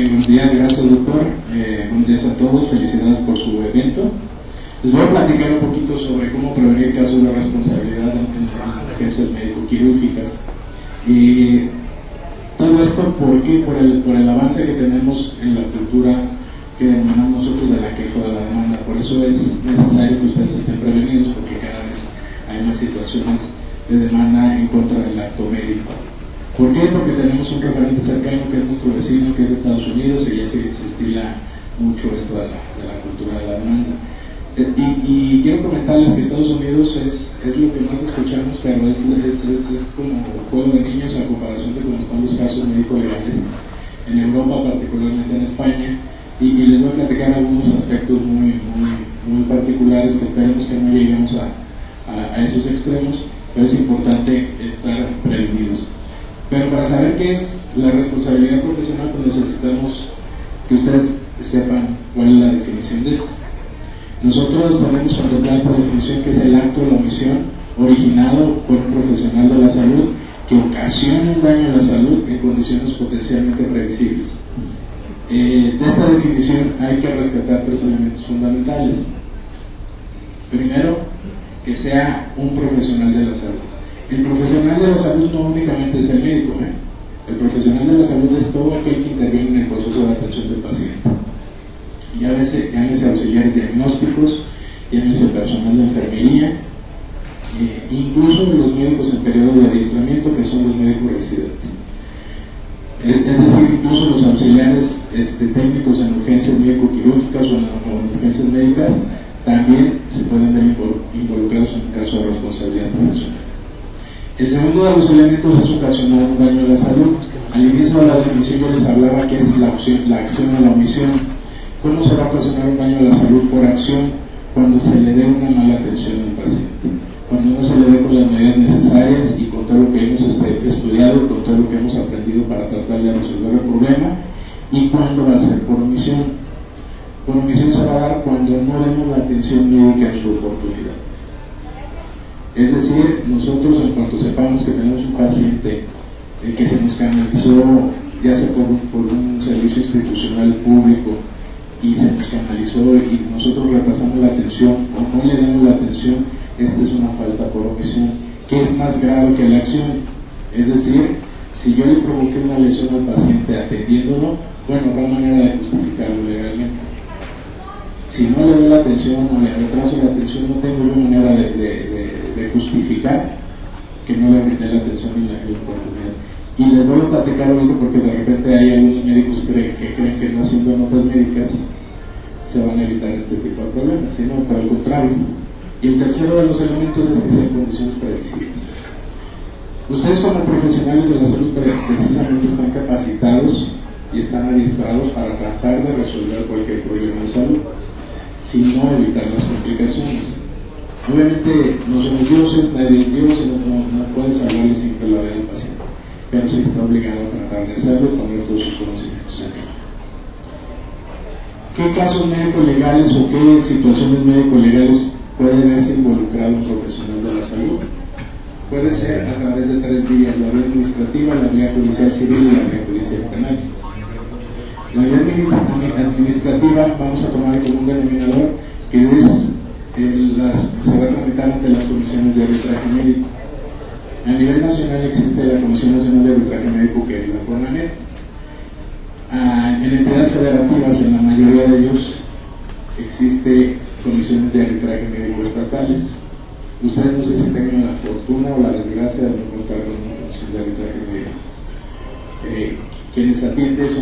Buenos días, gracias doctor. Buenos días a todos, felicidades por su evento. Les voy a platicar un poquito sobre cómo prevenir casos de responsabilidad en urgencias médico-quirúrgicas. Todo esto por el avance que tenemos en la cultura que denominamos nosotros de la queja o de la demanda. Por eso es necesario que ustedes estén prevenidos, porque cada vez hay más situaciones de demanda en contra del acto médico. ¿Por qué? Porque tenemos un referente cercano que es nuestro vecino, que es Estados Unidos, y ya se estila mucho esto de la cultura de la demanda. Y quiero comentarles que Estados Unidos es lo que más escuchamos, pero es como juego de niños a comparación de cómo están los casos médico-legales en Europa, particularmente en España, y les voy a platicar algunos aspectos muy particulares que esperemos que no lleguemos a esos extremos, pero es importante estar prevenidos. Pero para saber qué es la responsabilidad profesional, pues necesitamos que ustedes sepan cuál es la definición de esto. Nosotros tenemos contemplada esta definición, que es el acto o la omisión originado por un profesional de la salud que ocasiona un daño a la salud en condiciones potencialmente previsibles. De esta definición hay que rescatar tres elementos fundamentales. Primero, que sea un profesional de la salud. El profesional de la salud no únicamente es el médico, El profesional de la salud es todo aquel que interviene en el proceso de atención del paciente. Llámese auxiliares diagnósticos, llámese personal de enfermería, incluso los médicos en periodo de adiestramiento, que son los médicos residentes. Es decir, incluso los auxiliares técnicos en urgencias médico-quirúrgicas o en urgencias médicas también se pueden ver involucrados en un caso de responsabilidad profesional. El segundo de los elementos es ocasionar un daño a la salud. Al inicio de la definición yo les hablaba que es la acción o la omisión. ¿Cómo se va a ocasionar un daño a la salud por acción? Cuando se le dé una mala atención al paciente, cuando no se le dé con las medidas necesarias y con todo lo que hemos estudiado, con todo lo que hemos aprendido para tratar de resolver el problema. ¿Y cuándo va a ser? Por omisión. Por omisión se va a dar cuando no demos la atención médica en su oportunidad. Es decir, nosotros en cuanto sepamos que tenemos un paciente que se nos canalizó, ya sea por un servicio institucional público, y se nos canalizó y nosotros retrasamos la atención o no le damos la atención, esta es una falta por omisión, que es más grave que la acción. Es decir, si yo le provoqué una lesión al paciente atendiéndolo, bueno, no hay manera de justificarlo legalmente. Si no le doy la atención o le retraso la atención, no tengo yo manera de justificar que no le brindé la atención y la oportunidad. Y les voy a platicar ahorita, porque de repente hay algunos médicos que creen que no haciendo notas médicas se van a evitar este tipo de problemas, sino por el contrario. Y el tercero de los elementos es que sean condiciones previsibles. Ustedes como profesionales de la salud precisamente están capacitados y están adiestrados para tratar de resolver cualquier problema de salud, sino evitar las complicaciones. Obviamente no somos dioses, nadie es Dios y no puede salvarle siempre la vida al paciente, pero sí está obligado a tratar de hacerlo y poner todos sus conocimientos en ello. ¿Qué casos médico-legales o qué situaciones médico-legales puede verse involucrado un profesional de la salud? Puede ser a través de tres vías: la vía administrativa, la vía judicial civil y la vía judicial penal. La vía administrativa vamos a tomar como un denominador que es se va a tramitar ante las comisiones de arbitraje médico. A nivel nacional existe la Comisión Nacional de Arbitraje Médico, que es la CONAMED. En entidades federativas, en la mayoría de ellos, existe comisiones de arbitraje médico estatales. Ustedes no sé si tengan la fortuna o la desgracia de no contar con una comisión de arbitraje médico. Quienes atienden es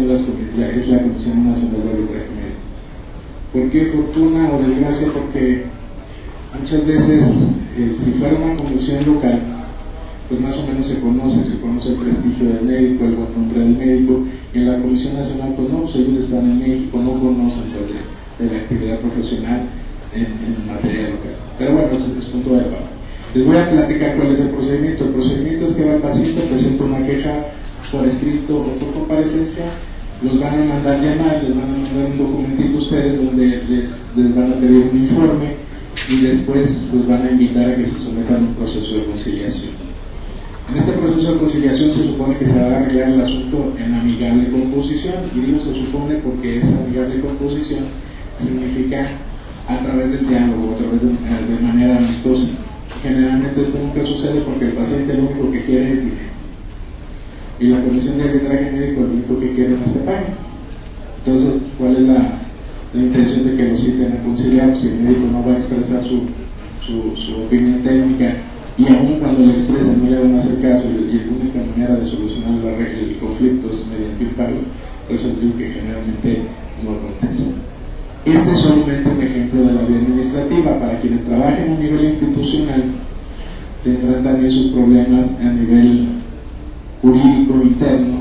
la Comisión Nacional de Arbitraje Médico. ¿Por qué fortuna o desgracia? Porque muchas veces, si fuera una comisión local, pues más o menos se conoce el prestigio del médico, el buen nombre del médico, y en la Comisión Nacional, pues no, pues ellos están en México, no conocen pues, de la actividad profesional en materia local. Pero bueno, ese es punto de aparte. Les voy a platicar cuál es el procedimiento. El procedimiento es que va el paciente, presenta una queja por escrito o por comparecencia, los van a mandar llamar, les van a mandar un documentito a ustedes donde les van a pedir un informe y después los van a invitar a que se sometan a un proceso de conciliación. En este proceso de conciliación se supone que se va a arreglar el asunto en amigable composición, y digo se supone porque esa amigable composición significa a través del diálogo, a través de manera amistosa. Generalmente esto nunca sucede porque el paciente lo único que quiere es dinero, y la Comisión de Arbitraje Médico lo único que quiere es que pague. Entonces, ¿cuál es la intención de que lo citen a conciliar? Si el médico no va a expresar su opinión técnica, y aún cuando lo expresen no le van a hacer caso, y la única manera de solucionar el conflicto es mediante un pago, por eso digo que generalmente no acontece. Este es solamente un ejemplo de la vía administrativa. Para quienes trabajen a nivel institucional tendrán también sus problemas a nivel jurídico interno,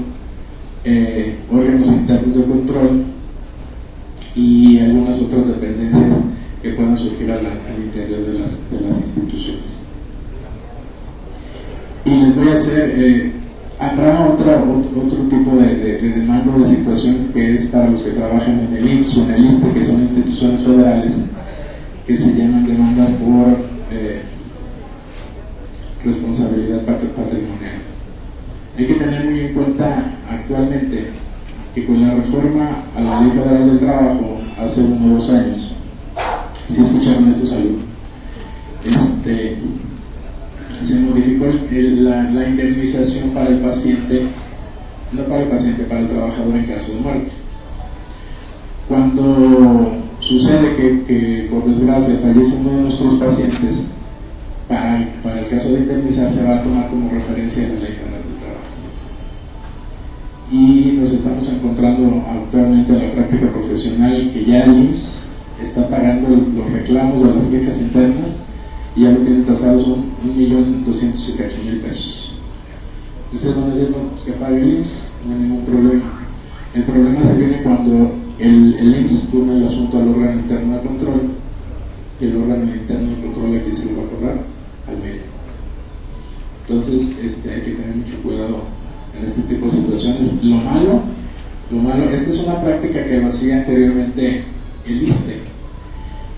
órganos internos de control y algunas otras dependencias que puedan surgir al interior de las instituciones. Y les voy a hacer, habrá otro tipo de demanda o de situación que es para los que trabajan en el IMSS o en el ISSSTE, que son instituciones federales, que se llaman demandas por responsabilidad patrimonial. Hay que tener muy en cuenta actualmente que con la reforma a la Ley Federal del Trabajo hace 1 o 2 años, si escucharon esto, salud, se modificó la indemnización para el paciente, no para el paciente, para el trabajador en caso de muerte. Cuando sucede que por desgracia fallece uno de nuestros pacientes, para el caso de indemnizar se va a tomar como referencia la Ley Federal del Trabajo. Y nos estamos encontrando actualmente en la práctica profesional que ya el IMSS está pagando los reclamos de las quejas internas, y ya lo tienen tasados son 1.208.000 pesos. Ustedes van a decir, bueno, pues que pague el IMSS, no hay ningún problema. El problema se viene cuando el IMSS toma el asunto al órgano interno de control, y el órgano interno de control aquí se lo va a cobrar al médico. Entonces hay que tener mucho cuidado en este tipo de situaciones. Lo malo, esta es una práctica que lo hacía anteriormente el ISSSTE.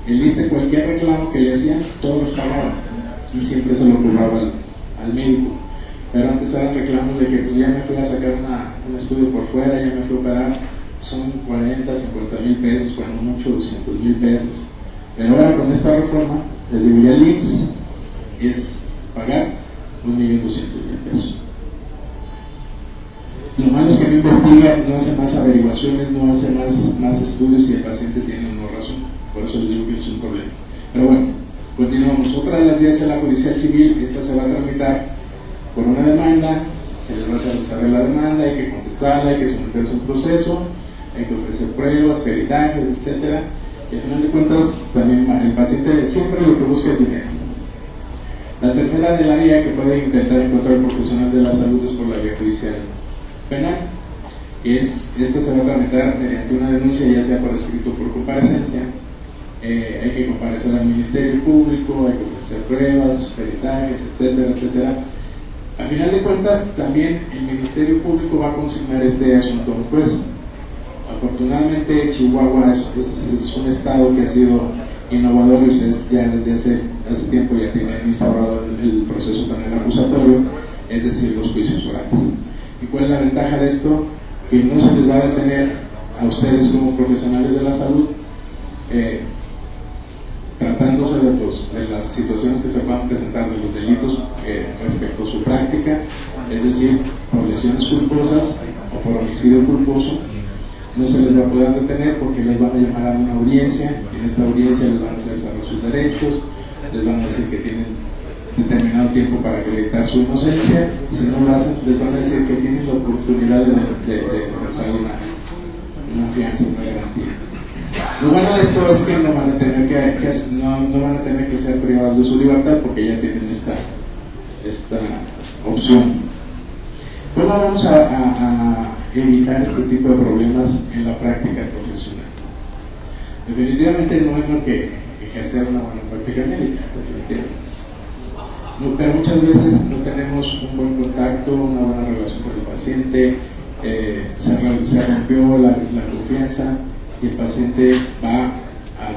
El ISSSTE, cualquier reclamo que le hacían, todos los pagaban y siempre se lo cobraba al médico. Pero antes eran reclamos de que pues ya me fui a sacar un estudio por fuera, ya me fui a operar, son 40, 50.000 pesos, cuando mucho 200.000 pesos. Pero ahora con esta reforma, les digo, ya el IMSS es pagar 1.200.000 pesos. Lo malo es que no investiga, no hace más averiguaciones, no hace más estudios, y el paciente tiene una razón. Por eso les digo que es un problema. Pero bueno, continuamos. Otra de las vías es la judicial civil. Esta se va a tramitar por una demanda, se les va a hacer la demanda, hay que contestarla, hay que someterse a un proceso, hay que ofrecer pruebas, peritajes, etcétera. Y al final de cuentas, también el paciente siempre lo que busca es dinero. La tercera de la vía que puede intentar encontrar el profesional de la salud es por la vía judicial penal. Esta se va a tramitar mediante una denuncia, ya sea por escrito o por comparecencia. Hay que comparecer al Ministerio Público, hay que ofrecer pruebas, peritajes, etcétera, etcétera. A final de cuentas, también el Ministerio Público va a consignar este asunto a un juez. Afortunadamente, Chihuahua es un estado que ha sido innovador, y ustedes ya desde hace tiempo ya tienen instaurado el proceso penal acusatorio, es decir, los juicios orales. ¿Y cuál es la ventaja de esto? Que no se les va a detener a ustedes como profesionales de la salud, tratándose de las situaciones que se puedan presentar, de los delitos respecto a su práctica, es decir, por lesiones culposas o por homicidio culposo. No se les va a poder detener porque les van a llamar a una audiencia, y en esta audiencia les van a hacer saber sus derechos, les van a decir que tienen determinado tiempo para acreditar su inocencia, y si no lo hacen, les van a decir que tienen la oportunidad de presentar una fianza, una garantía. Lo bueno de esto es que no van a tener no van a tener que ser privados de su libertad, porque ya tienen esta opción. ¿Cómo vamos a evitar este tipo de problemas en la práctica profesional? Definitivamente no hay más que ejercer una buena práctica médica, pero muchas veces no tenemos un buen contacto, una buena relación con el paciente, se rompió la confianza, y el paciente va a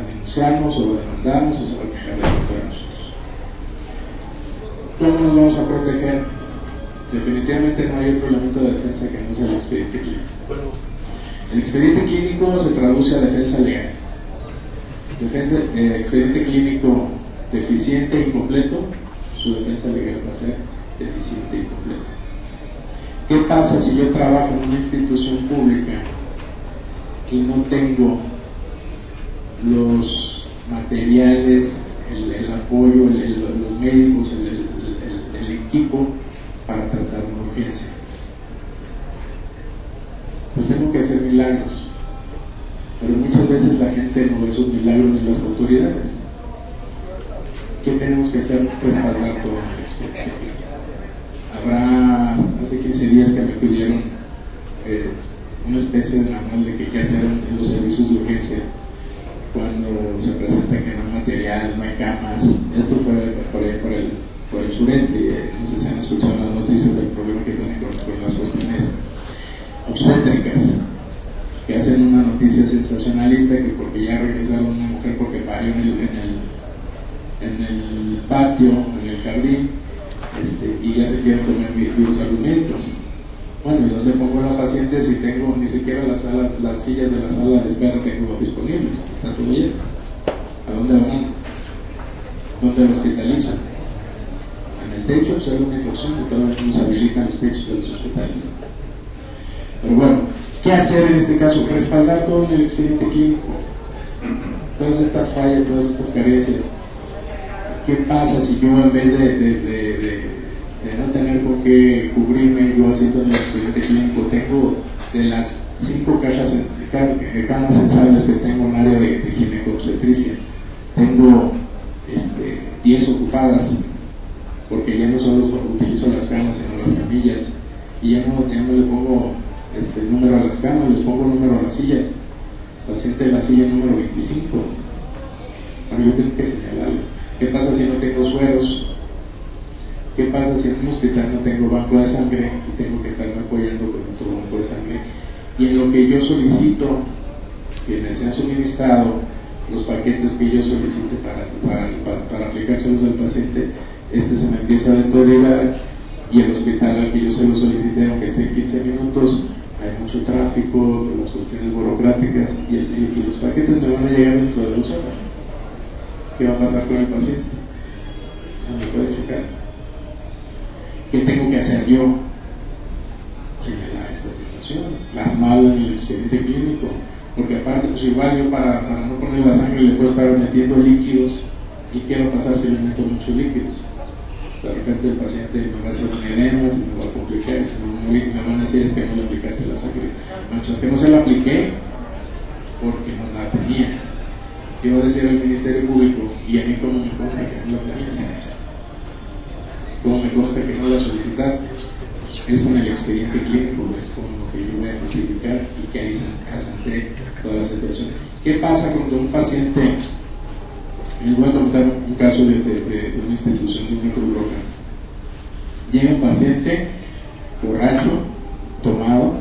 denunciarnos o a demandarnos, o se va a quejar de nosotros. ¿Cómo nos vamos a proteger? Definitivamente no hay otro elemento de defensa que no sea el expediente clínico. El expediente clínico se traduce a defensa legal. Expediente clínico deficiente e incompleto, su defensa legal va a ser deficiente e incompleta. ¿Qué pasa si yo trabajo en una institución pública y no tengo los materiales, el apoyo, los médicos, el equipo para tratar una urgencia? Pues tengo que hacer milagros, pero muchas veces la gente no ve esos milagros de las autoridades. ¿Qué tenemos que hacer? Respaldar todo el expediente. Hace 15 días que me pidieron una especie de manual de qué hacer en los servicios de urgencia cuando se presenta que no hay material, no hay camas. Esto fue por el sureste. No sé si han escuchado las noticias del problema que tienen con las cuestiones obstétricas, que hacen una noticia sensacionalista que porque ya regresaron una mujer porque parió en el patio, en el jardín, y ya se quieren poner virus a los médicos. Bueno, entonces le pongo a la paciente si tengo ni siquiera las sillas de la sala de espera tengo disponibles, está todo lleno. ¿A dónde van? ¿Dónde lo hospitalizan? En el techo, es la única opción, y todavía no se habilitan los techos de los hospitales. Pero bueno, ¿qué hacer en este caso? Respaldar todo en el expediente clínico, todas estas fallas, todas estas carencias. ¿Qué pasa si yo en vez de no tener por qué cubrirme, yo haciendo el expediente clínico, tengo de las 5 camas sensibles que tengo en área de ginecobstetricia, tengo 10 ocupadas, porque ya no solo utilizo las camas, sino las camillas, y ya no le pongo número a las camas, les pongo número a las sillas. Paciente de la silla número 25. Bueno, yo tengo que señalarlo. ¿Qué pasa si no tengo sueros? ¿Qué pasa si en un hospital no tengo banco de sangre y tengo que estarme apoyando con otro banco de sangre? Y en lo que yo solicito que me sean suministrado los paquetes que yo solicite para aplicárselos al paciente, se me empieza a deteriorar, y el hospital al que yo se lo solicité, aunque esté en 15 minutos, hay mucho tráfico, las cuestiones burocráticas, y los paquetes me van a llegar dentro de 2 horas. ¿Qué va a pasar con el paciente? No me puede chocar. ¿Qué tengo que hacer yo? Señalar esta situación, plasmarla en el expediente clínico, porque aparte, pues igual yo para no poner la sangre le puedo estar metiendo líquidos, y ¿qué va a pasar si le meto muchos líquidos? De repente el paciente me va a hacer un edema, se me va a complicar, me van a decir es que no le aplicaste la sangre. Muchos que no se la apliqué porque no la tenía. Iba a decir al Ministerio Público, y a mí como me consta que no la tenías, como me consta que no la solicitaste. Es con el expediente clínico, es con lo que yo voy a justificar y que ahí se asenté toda la situación. ¿Qué pasa cuando un paciente, les voy a contar un caso de una institución de una Cruz Roja? Llega un paciente borracho, tomado,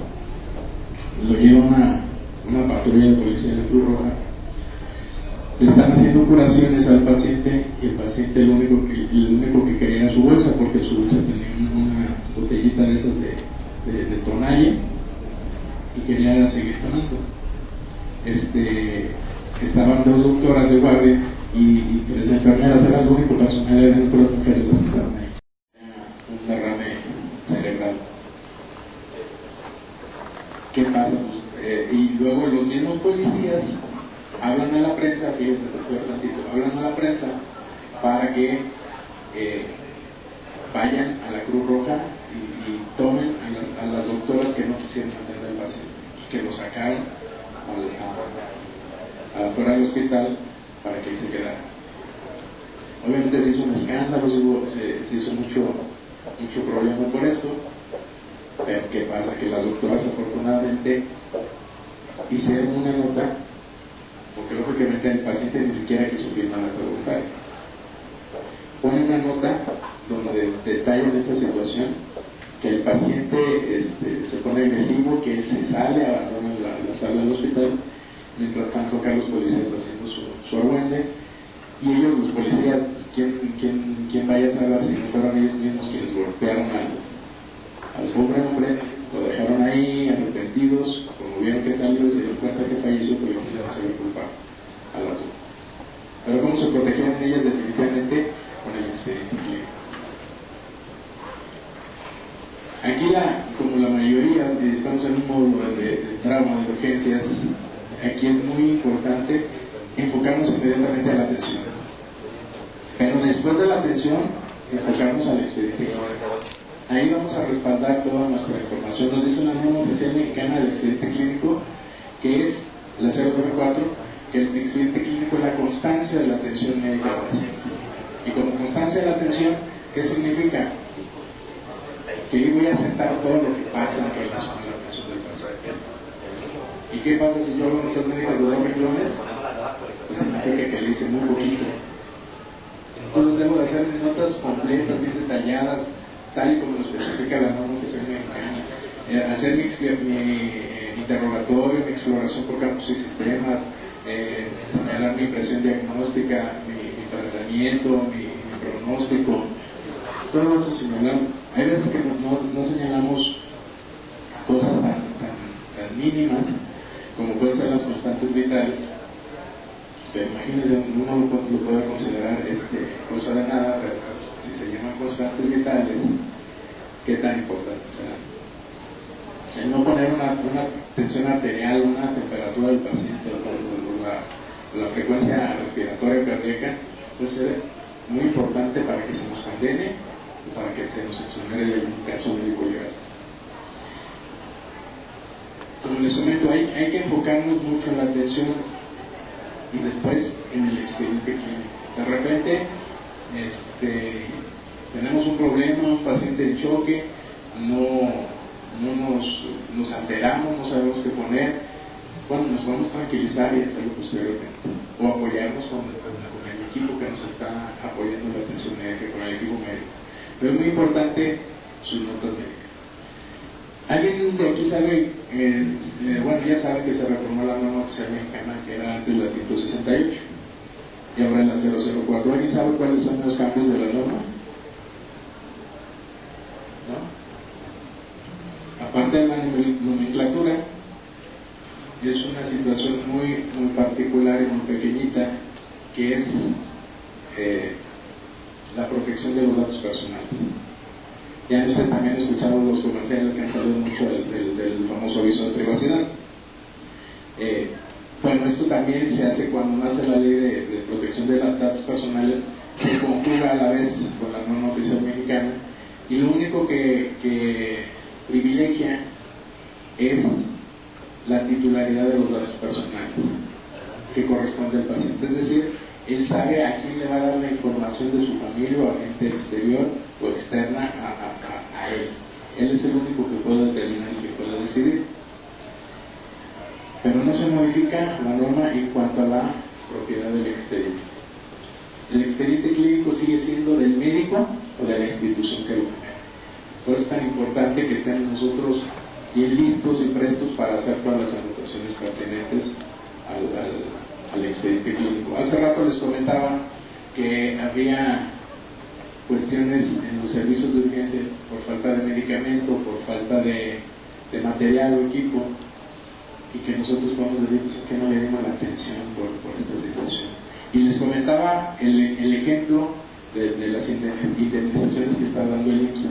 lo lleva una patrulla de policía de la Cruz Roja, le están haciendo curaciones al paciente, y el paciente lo único que quería era su bolsa, porque su bolsa tenía una botellita de esas de tonalle y quería seguir tomando. Estaban 2 doctoras de guardia y 3 enfermeras, era el único personal, eran todas las mujeres las que estaban ahí. Un derrame cerebral. ¿Qué pasa? Y luego los mismos policías hablan a la prensa, fíjense, hablan a la prensa para que vayan a la Cruz Roja y tomen a las doctoras que no quisieron atender al paciente, que lo sacaron afuera del hospital para que ahí se quedara. Obviamente se hizo un escándalo, se hizo mucho problema por esto, pero ¿qué pasa? Que las doctoras afortunadamente hicieron una nota, porque lógicamente el paciente ni siquiera quiso firmar la voluntaria. Pone una nota donde detallan esta situación, que el paciente se pone agresivo, que él se sale, abandona la sala del hospital, mientras tanto acá los policías están haciendo su argüende, y ellos, los policías, ¿quién vaya a saber si no fueron ellos mismos quienes golpearon al pobre hombre, lo dejaron ahí arrepentidos, como vieron que salió y se dieron cuenta que falleció, pues le quisieron hacer culpar a la tumba? Pero ¿cómo se protegieron ellas? Definitivamente con el expediente clínico. Aquí, como la mayoría, estamos en un módulo de trauma, de urgencias, aquí es muy importante enfocarnos inmediatamente a la atención. Pero después de la atención, enfocarnos al expediente clínico. Ahí vamos a respaldar toda nuestra información. Nos dice una norma oficial mexicana del expediente clínico, que es la 094, que el expediente clínico es la constancia de la atención médica del paciente. Y como constancia de la atención, ¿qué significa? Que yo voy a sentar todo lo que pasa en relación a la atención del paciente. ¿Y qué pasa si yo hago notas médicas de 2 renglones? Pues significa que le hice muy poquito. Entonces debo de hacer notas completas, bien detalladas, tal y como lo especifica la norma oficial mexicana. Hacer mi interrogatorio, mi exploración por campos y sistemas, señalar mi impresión diagnóstica, mi tratamiento, mi pronóstico, todo eso señalamos. Hay veces que no señalamos cosas tan mínimas como pueden ser las constantes vitales, pero imagínense, uno lo puede considerar cosa de nada, pero si se llaman constantes vitales, ¿qué tan importantes serán? El no poner una tensión arterial, una temperatura del paciente, la frecuencia respiratoria cardíaca, puede ser muy importante para que se nos condene o para que se nos exonere de un caso médico legal. Como les comento, hay que enfocarnos mucho en la atención y después en el expediente clínico. De repente tenemos un problema, un paciente en choque, no nos alteramos, no sabemos qué poner. Bueno, nos vamos a tranquilizar y hacerlo posteriormente, o apoyarnos con el equipo que nos está apoyando en la atención médica, con el equipo médico. Pero es muy importante sus notas médicas. ¿Alguien de aquí sabe? Bueno, ya sabe que se reformó la norma oficial mexicana, que era antes la 168 y ahora en la 004. ¿Alguien sabe cuáles son los cambios de la norma? ¿No? Aparte de la nomenclatura, es una situación muy particular y muy pequeñita, que es la protección de los datos personales. Ya ustedes también han escuchado los comerciales que han salido mucho del famoso aviso de privacidad. Bueno, esto también se hace cuando nace la ley de protección de los datos personales, se conjuga a la vez con la norma oficial mexicana, y lo único que privilegia es la titularidad de los datos personales que corresponde al paciente. Es decir, él sabe a quién le va a dar la información de su familia o a gente exterior o externa a él. Él es el único que puede determinar y que puede decidir. Pero no se modifica la norma en cuanto a la propiedad del expediente. El expediente clínico sigue siendo del médico o de la institución que lo genera. Por eso es tan importante que estén nosotros bien listos y prestos para hacer todas las anotaciones pertinentes al expediente clínico. Hace rato les comentaba que había cuestiones en los servicios de urgencia por falta de medicamento, por falta de material o equipo, y que nosotros podemos decir que no le dimos la atención por esta situación. Y les comentaba el ejemplo de las indemnizaciones que está dando el IMSS,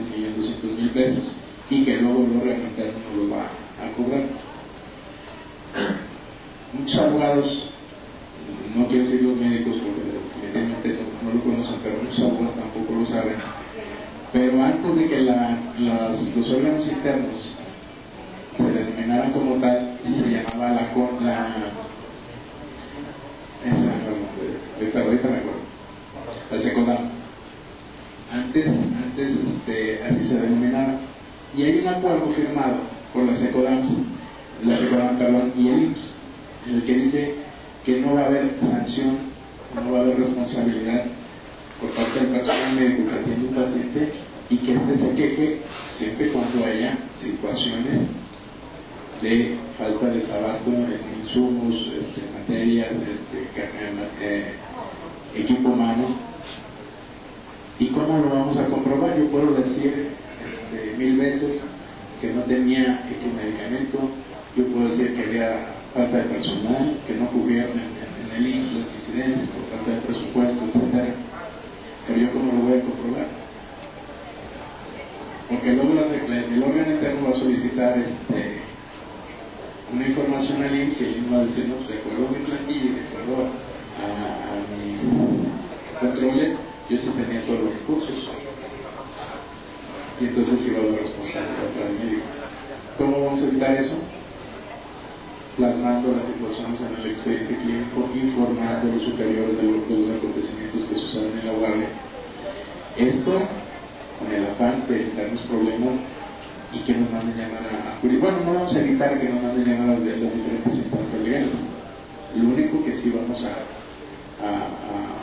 1.200.000 pesos, y que luego realmente no lo va a cobrar. Muchos abogados, no quiero decir los médicos porque definitivamente no lo conocen, pero muchos abogados tampoco lo saben, pero antes de que los órganos internos se denominaran como tal, se llamaba ahorita me acuerdo, la SECODAM. Antes así se denominaba, y hay un acuerdo firmado por la SECODAM y el IMSS, en el que dice que no va a haber sanción, no va a haber responsabilidad por parte del personal médico que atiende un paciente, y que se queje siempre cuando haya situaciones de falta de desabasto en insumos, materias, equipo humano, ¿Y cómo lo vamos a comprobar? Yo puedo decir 1000 veces que no tenía X medicamento, yo puedo decir que había falta de personal, que no cubrieron en el IMSS las incidencias por falta de presupuesto, etc. Pero yo cómo lo voy a comprobar, porque luego el órgano interno va a solicitar una información al IMSS y el IMSS va a decir, no, pues de acuerdo a mi plantilla, de acuerdo a mis controles, yo sí tenía todos los recursos, y entonces iba a la responsabilidad para el médico. ¿Cómo vamos a evitar eso? Plasmando las situaciones en el expediente clínico, informando a los superiores de los acontecimientos que suceden en la guardia. Esto con el afán de evitarnos problemas y que nos manden llamar a juicio. Bueno, no vamos a evitar que nos manden llamar a las diferentes instancias legales. Lo único que sí vamos a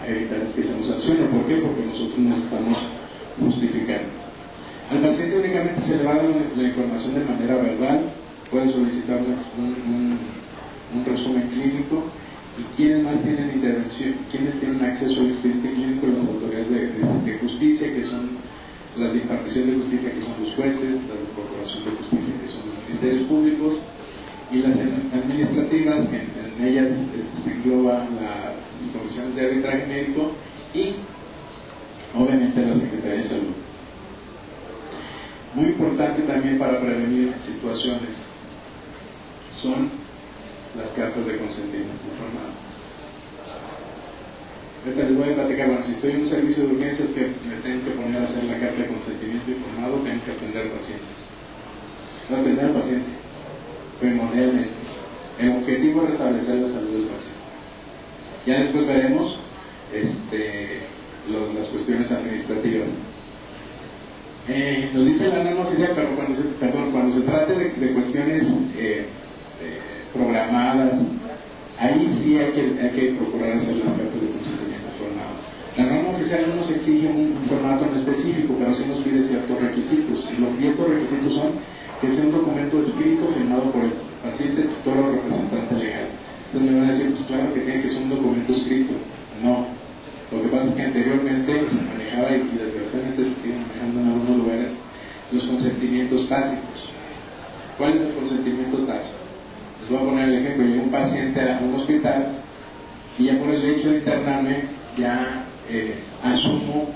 evitar es que se nos sancione. ¿Por qué? Porque nosotros nos estamos justificando. Al paciente únicamente se le va a dar la información de manera verbal, puede solicitar un resumen clínico, y quienes más tienen intervención, quienes tienen acceso al expediente clínico, las autoridades de justicia, que son las de impartición de justicia, que son los jueces, las de procuración de justicia, que son los ministerios públicos, y las administrativas, que en ellas se engloba la Comisión de Arbitraje Médico y obviamente la Secretaría de Salud. Muy importante también para prevenir situaciones son las cartas de consentimiento informado. Ahorita les voy a platicar, bueno, si estoy en un servicio de urgencias que me tengo que poner a hacer la carta de consentimiento informado, tengo que atender al paciente. No atender al paciente, primordialmente. El objetivo es restablecer la salud del paciente. Ya después veremos las cuestiones administrativas. Nos dice la norma oficial, pero cuando se trate de cuestiones programadas, ahí sí hay que procurar hacer las cartas de consentimiento informado. La norma oficial no nos exige un formato en específico, pero sí nos pide ciertos requisitos, y estos requisitos son que sea un documento escrito firmado por el paciente, tutor o representante legal. Entonces me van a decir, pues claro que tiene que ser un documento escrito. No, lo que pasa es que anteriormente se manejaba, y desgraciadamente se sigue manejando en algunos lugares, los consentimientos tácitos. ¿Cuál es el consentimiento tácito? Les voy a poner el ejemplo. Llega un paciente a un hospital y ya por el hecho de internarme ya asumo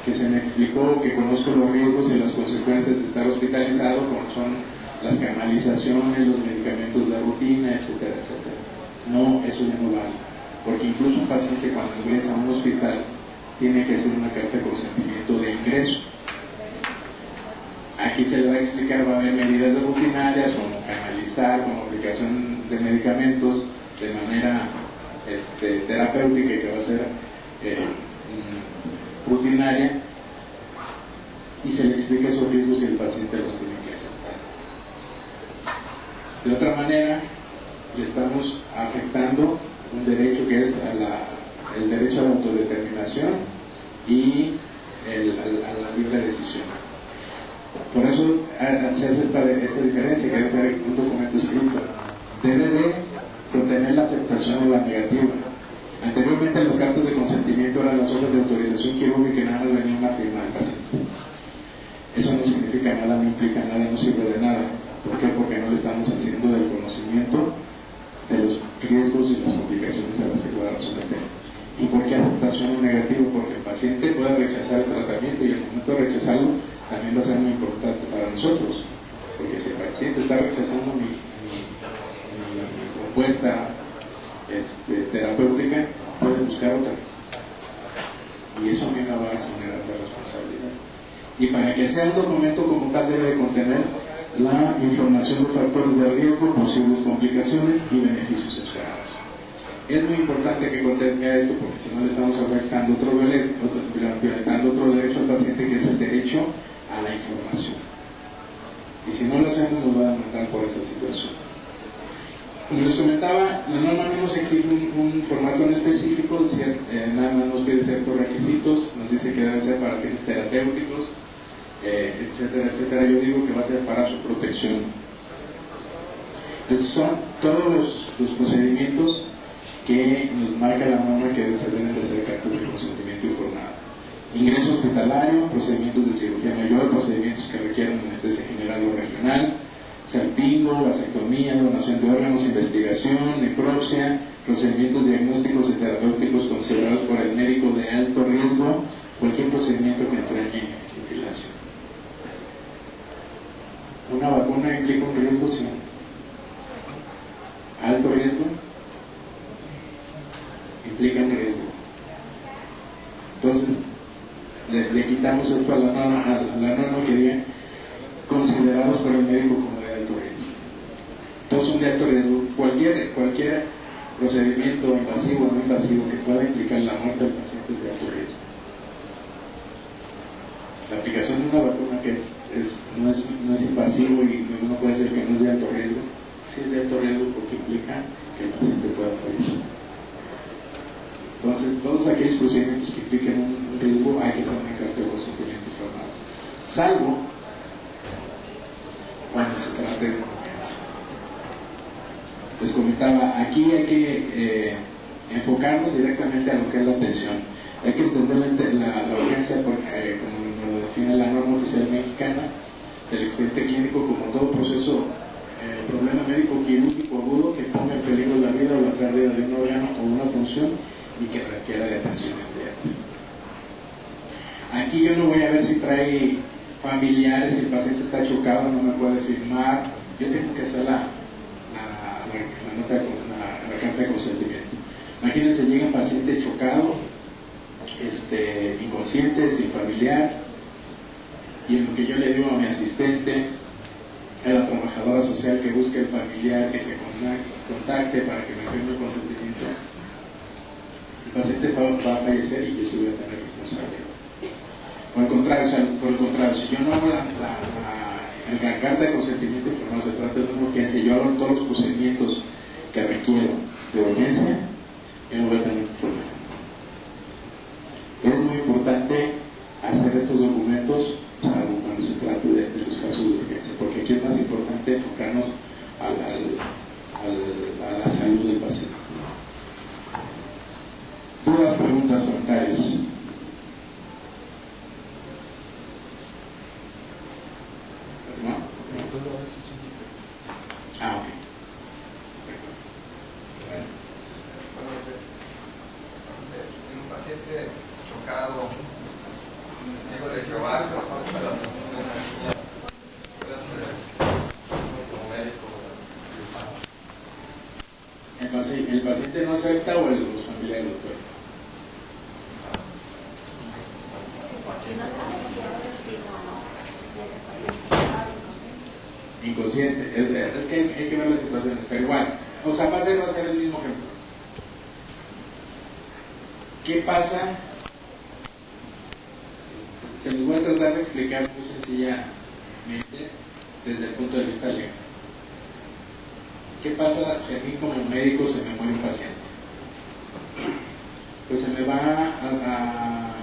que se me explicó, que conozco los riesgos y las consecuencias de estar hospitalizado, como son las canalizaciones, los medicamentos de rutina, etcétera, etcétera. No, eso ya no vale, porque incluso un paciente cuando ingresa a un hospital tiene que hacer una carta de consentimiento de ingreso. Aquí se le va a explicar, va a haber medidas rutinarias como canalizar, como aplicación de medicamentos de manera terapéutica, y que va a ser rutinaria, y se le explica esos riesgos y el paciente los tiene que aceptar. De otra manera, le estamos afectando un derecho que es el derecho a la autodeterminación y a la libre decisión. Por eso se hace esta diferencia, que debe ser un documento escrito. Debe de contener la aceptación o la negativa. Anteriormente las cartas de consentimiento eran las hojas de autorización quirúrgica y nada más venía una firma del paciente. Eso no significa nada, no implica nada, no sirve de nada. ¿Por qué? Porque no le estamos haciendo del conocimiento de los riesgos y las complicaciones a las que pueda someter. ¿Y por qué aceptación o negativo? Porque el paciente puede rechazar el tratamiento, y el momento de rechazarlo también va a ser muy importante para nosotros, porque si el paciente está rechazando mi propuesta terapéutica, puede buscar otra, y eso a mí me va a exonerar de responsabilidad. Y para que sea un documento como tal, debe de contener la información de factores de riesgo, posibles complicaciones y beneficios esperados. Es muy importante que contenga esto, porque si no le estamos afectando violentando otro derecho al paciente, que es el derecho a la información. Y si no lo hacemos, nos va a demandar por esa situación. Como les comentaba, la norma no nos exige un formato en específico, nada más nos pide ciertos requisitos, nos dice que debe ser para fines terapéuticos, etcétera, etcétera. Yo digo que va a ser para su protección. Entonces son todos los procedimientos que nos marca la norma que se deben de hacer cartas de consentimiento informado. ingreso hospitalario, procedimientos de cirugía mayor, procedimientos que requieren anestesia general o regional, salpingo, vasectomía, donación de órganos, investigación, necropsia, procedimientos diagnósticos y terapéuticos considerados por el médico de alto riesgo, cualquier procedimiento que entrañe fibrilación. ¿Una vacuna implica un riesgo? Sí. ¿Alto riesgo? Implica un riesgo. Entonces, le quitamos esto a la norma que diga considerados por el médico como de alto riesgo. Todos son de alto riesgo. Cualquier procedimiento invasivo o no invasivo que pueda implicar la muerte del paciente es de alto riesgo. La aplicación de una vacuna que no es invasivo y uno puede decir que no es de alto riesgo, sí es de alto riesgo porque implica que el paciente pueda fallecer. Entonces, todos aquellos procedimientos que impliquen un riesgo hay que hacer una carta de consentimiento informado, salvo cuando se trate de emergencia. Les comentaba, aquí hay que enfocarnos directamente a lo que es la atención. Hay que entender la urgencia porque, como lo define la norma oficial mexicana, del expediente clínico como todo proceso, problema médico quirúrgico agudo que ponga en peligro la vida o la pérdida de un órgano o una función y que requiera de atención inmediata. Aquí yo no voy a ver si trae familiares, si el paciente está chocado, no me puede firmar. Yo tengo que hacer la carta de consentimiento. Imagínense, llega un paciente chocado, inconsciente, sin familiar, y en lo que yo le digo a mi asistente, a la trabajadora social que busque el familiar, que se contacte para que me firme el consentimiento, el paciente va a fallecer y yo sí voy a tener responsabilidad. Por el contrario, si yo no hago la carta de consentimiento informado, se trata de una urgencia, yo hago todos los procedimientos que requiero de urgencia, yo no voy a tener un problema. Es muy importante hacer estos documentos, salvo cuando se trate de los casos de urgencia, porque aquí es más importante enfocarnos a la salud del paciente. Dudas, preguntas, comentarios. ¿No? Ah, ok. En un paciente chocado, digo de Jehová, como médico. ¿El paciente no acepta o los familiares del doctor? Inconsciente, es que hay que ver las situaciones, pero igual, o sea, va a ser el mismo ejemplo. ¿Qué pasa? Se los voy a tratar de explicar muy sencillamente desde el punto de vista legal. ¿Qué pasa si a mí como médico se me muere un paciente? Pues se me va a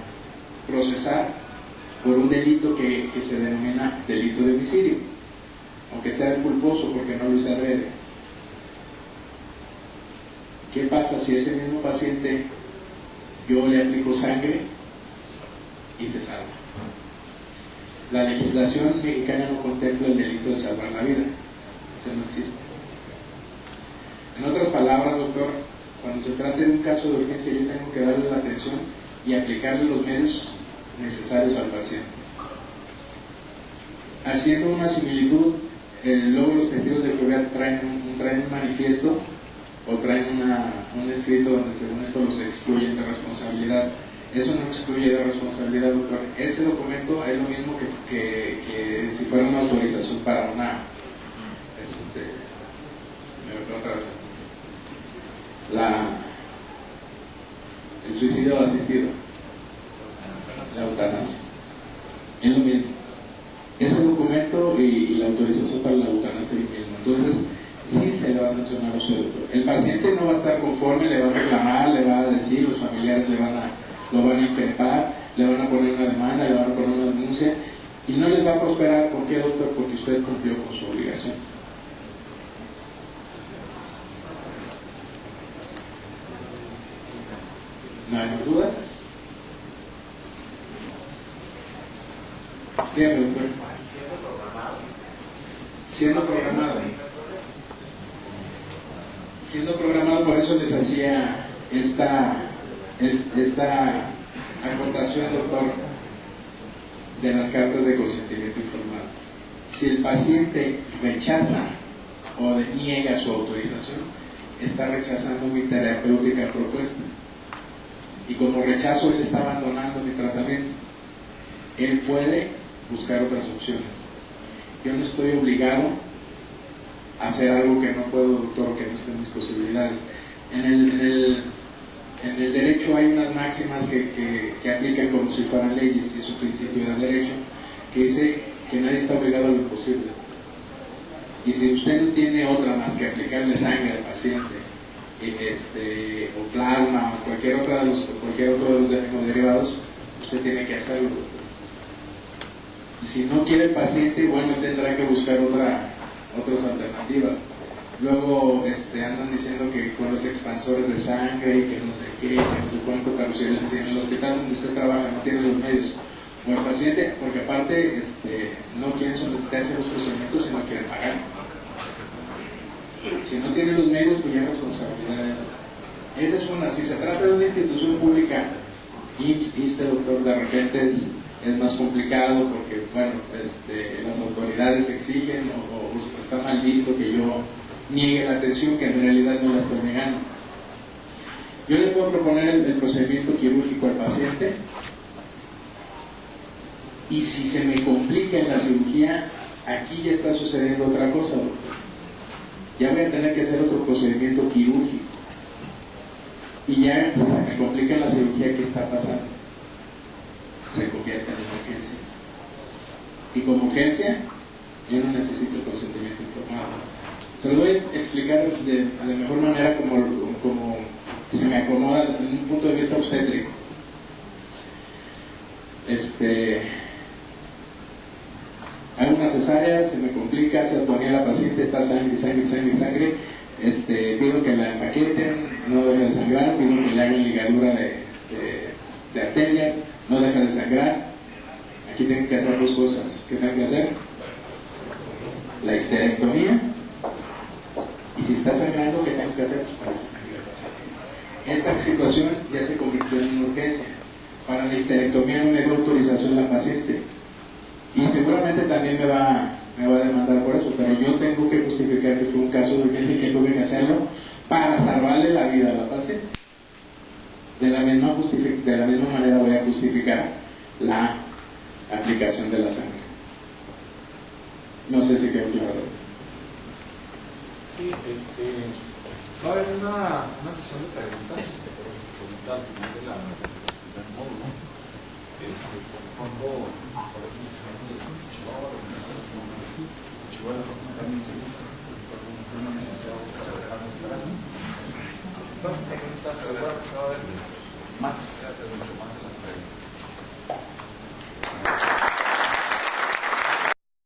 procesar por un delito que se denomina delito de homicidio, aunque sea culposo porque no lo hice adrede. ¿Qué pasa si ese mismo paciente yo le aplico sangre y se salva? La legislación mexicana no contempla el delito de salvar la vida, eso no existe. En otras palabras, doctor, cuando se trate de un caso de urgencia, yo tengo que darle la atención y aplicarle los medios necesarios al paciente. Haciendo una similitud, luego los testigos de Jehová traen un manifiesto o traen un escrito donde según esto los excluyen de responsabilidad. Eso no excluye de responsabilidad, doctor. Ese documento es lo mismo que si fuera una autorización para una el suicidio asistido, la eutanasia. Es lo mismo. Ese documento y la autorización para la eutanasia es lo mismo. Entonces, sí se le va a sancionar a usted, doctor. El paciente no va a estar conforme, le va a reclamar, le va a decir, los familiares lo van a increpar, le van a poner una demanda, le van a poner una denuncia y no les va a prosperar. ¿Por qué, doctor? Porque usted cumplió con su obligación. ¿No hay dudas? Dígame, doctor. Siendo programado. Siendo programado, por eso les hacía esta acotación, doctor, de las cartas de consentimiento informado. Si el paciente rechaza o niega su autorización, está rechazando mi terapéutica propuesta. Y como rechazo, él está abandonando mi tratamiento. Él puede buscar otras opciones. Yo no estoy obligado a hacer algo que no puedo, doctor, que no esté en mis posibilidades. En el derecho hay unas máximas que aplican como si fueran leyes, y es un principio del derecho, que dice que nadie está obligado a lo imposible. Y si usted no tiene otra más que aplicarle sangre al paciente, o plasma, o cualquier otro de los derivados, usted tiene que hacerlo. Si no quiere el paciente, bueno, tendrá que buscar otras alternativas. Luego andan diciendo que con los expansores de sangre y que no sé qué, que no sé cuánto, pero si en el hospital donde usted trabaja no tiene los medios, o el paciente, porque aparte no quieren solicitarse los procedimientos y no quieren pagar. Si no tiene los medios, pues ya responsabilidad. Esa es una. Si se trata de una institución pública, ISSSTE, doctor, de repente es más complicado porque, bueno, las autoridades exigen o está mal visto que yo niegue la atención, que en realidad no la estoy negando. Yo le puedo proponer el procedimiento quirúrgico al paciente, y si se me complica en la cirugía, aquí ya está sucediendo otra cosa, doctor. Ya voy a tener que hacer otro procedimiento quirúrgico, y ya si se me complica en la cirugía, ¿qué está pasando? Se convierte en urgencia, y como urgencia yo no necesito el consentimiento informado. Se lo voy a explicar de la mejor manera como se me acomoda desde un punto de vista obstétrico. Hago una cesárea, se me complica, se atonía la paciente, está sangre, pido que la empaqueten, no deja de sangrar, pido que le hagan ligadura de arterias, no deja de sangrar. Aquí tienen que hacer dos cosas. ¿Qué tengo que hacer? La histerectomía. Y si está sangrando, ¿qué tengo que hacer? Para que sangre el paciente. Esta situación ya se convirtió en una urgencia. Para la histerectomía no me da autorización la paciente, y seguramente también me va a demandar por eso, pero yo tengo que justificar que fue un caso de urgencia y que tuve que hacerlo para salvarle la vida a la paciente. De la misma manera voy a justificar la aplicación de la sangre. No sé si quedó claro. Sí, va a haber una sesión de preguntas al final del módulo. Cuando más